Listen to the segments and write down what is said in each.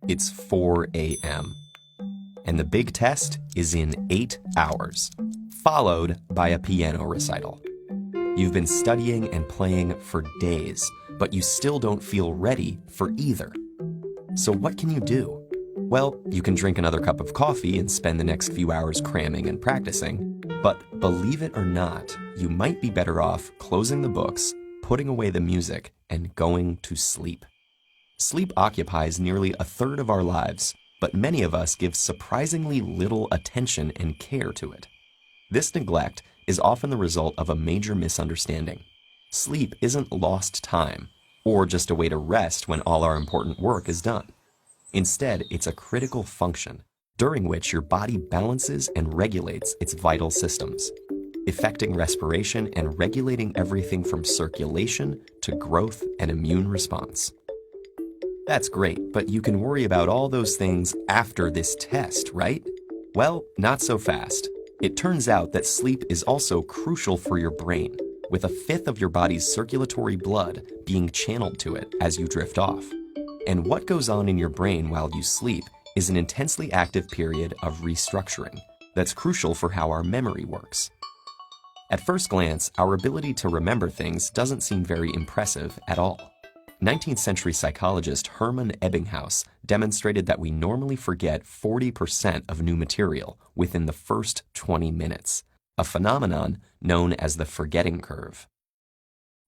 It's 4 a.m. And the big test is in 8 hours, followed by a piano recital. You've been studying and playing for days, but you still don't feel ready for either. So what can you do? Well, you can drink another cup of coffee and spend the next few hours cramming and practicing. But believe it or not, you might be better off closing the books, putting away the music, and going to sleep. Sleep occupies nearly a third of our lives, but many of us give surprisingly little attention and care to it. This neglect is often the result of a major misunderstanding. Sleep isn't lost time, or just a way to rest when all our important work is done. Instead, it's a critical function, during which your body balances and regulates its vital systems, affecting respiration and regulating everything from circulation to growth and immune response. That's great, but you can worry about all those things after this test, right? Well, not so fast. It turns out that sleep is also crucial for your brain, with a fifth of your body's circulatory blood being channeled to it as you drift off. And what goes on in your brain while you sleep is an intensely active period of restructuring that's crucial for how our memory works. At first glance, our ability to remember things doesn't seem very impressive at all. 19th century psychologist Hermann Ebbinghaus demonstrated that we normally forget 40% of new material within the first 20 minutes, a phenomenon known as the forgetting curve.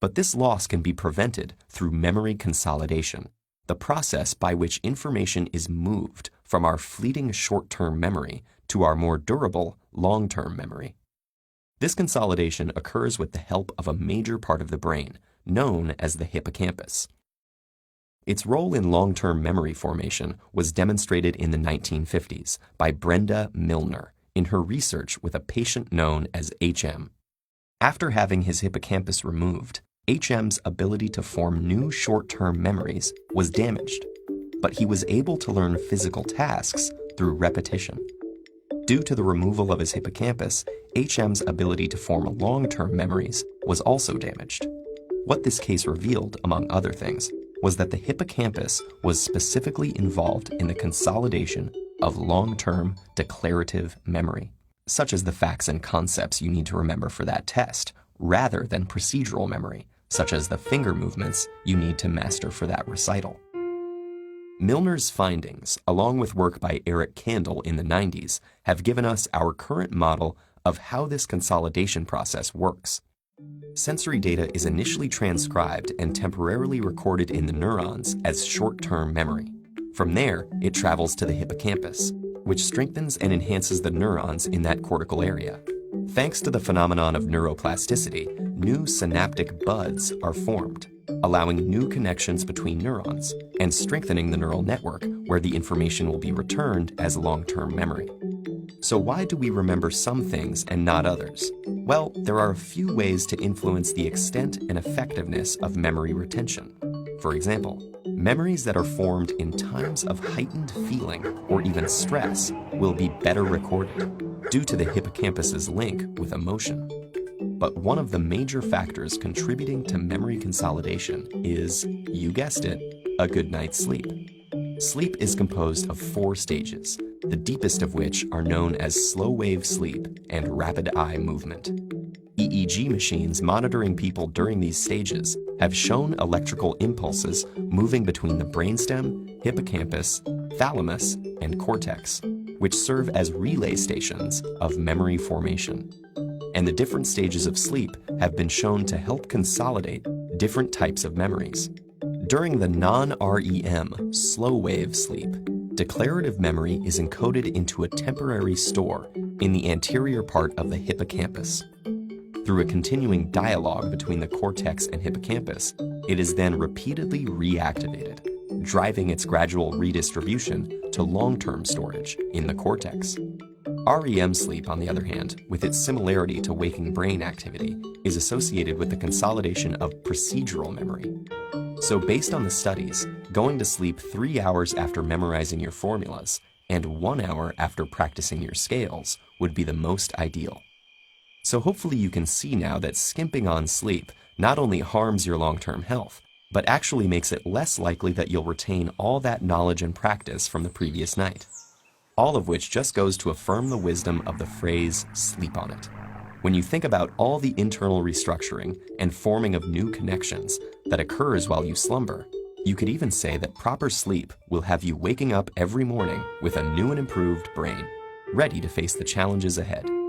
But this loss can be prevented through memory consolidation, the process by which information is moved from our fleeting short-term memory to our more durable long-term memory. This consolidation occurs with the help of a major part of the brain, known as the hippocampus. Its role in long-term memory formation was demonstrated in the 1950s by Brenda Milner in her research with a patient known as HM. After having his hippocampus removed, HM's ability to form new short-term memories was damaged, but he was able to learn physical tasks through repetition. Due to the removal of his hippocampus, HM's ability to form long-term memories was also damaged. What this case revealed, among other things, was that the hippocampus was specifically involved in the consolidation of long-term declarative memory, such as the facts and concepts you need to remember for that test, rather than procedural memory, such as the finger movements you need to master for that recital. Milner's findings, along with work by Eric Kandel in the 90s, have given us our current model of how this consolidation process works. Sensory data is initially transcribed and temporarily recorded in the neurons as short-term memory. From there, it travels to the hippocampus, which strengthens and enhances the neurons in that cortical area. Thanks to the phenomenon of neuroplasticity, new synaptic buds are formed, allowing new connections between neurons and strengthening the neural network where the information will be returned as long-term memory. So why do we remember some things and not others? Well, there are a few ways to influence the extent and effectiveness of memory retention. For example, memories that are formed in times of heightened feeling or even stress will be better recorded due to the hippocampus's link with emotion. But one of the major factors contributing to memory consolidation is, you guessed it, a good night's sleep. Sleep is composed of 4 stages, the deepest of which are known as slow-wave sleep and rapid eye movement. EEG machines monitoring people during these stages have shown electrical impulses moving between the brainstem, hippocampus, thalamus, and cortex, which serve as relay stations of memory formation. And the different stages of sleep have been shown to help consolidate different types of memories. During the non-REM slow-wave sleep, declarative memory is encoded into a temporary store in the anterior part of the hippocampus. Through a continuing dialogue between the cortex and hippocampus, it is then repeatedly reactivated, driving its gradual redistribution to long-term storage in the cortex. REM sleep, on the other hand, with its similarity to waking brain activity, is associated with the consolidation of procedural memory. So based on the studies, going to sleep 3 hours after memorizing your formulas and 1 hour after practicing your scales would be the most ideal. So hopefully you can see now that skimping on sleep not only harms your long-term health, but actually makes it less likely that you'll retain all that knowledge and practice from the previous night. All of which just goes to affirm the wisdom of the phrase, sleep on it. When you think about all the internal restructuring and forming of new connections that occurs while you slumber, you could even say that proper sleep will have you waking up every morning with a new and improved brain, ready to face the challenges ahead.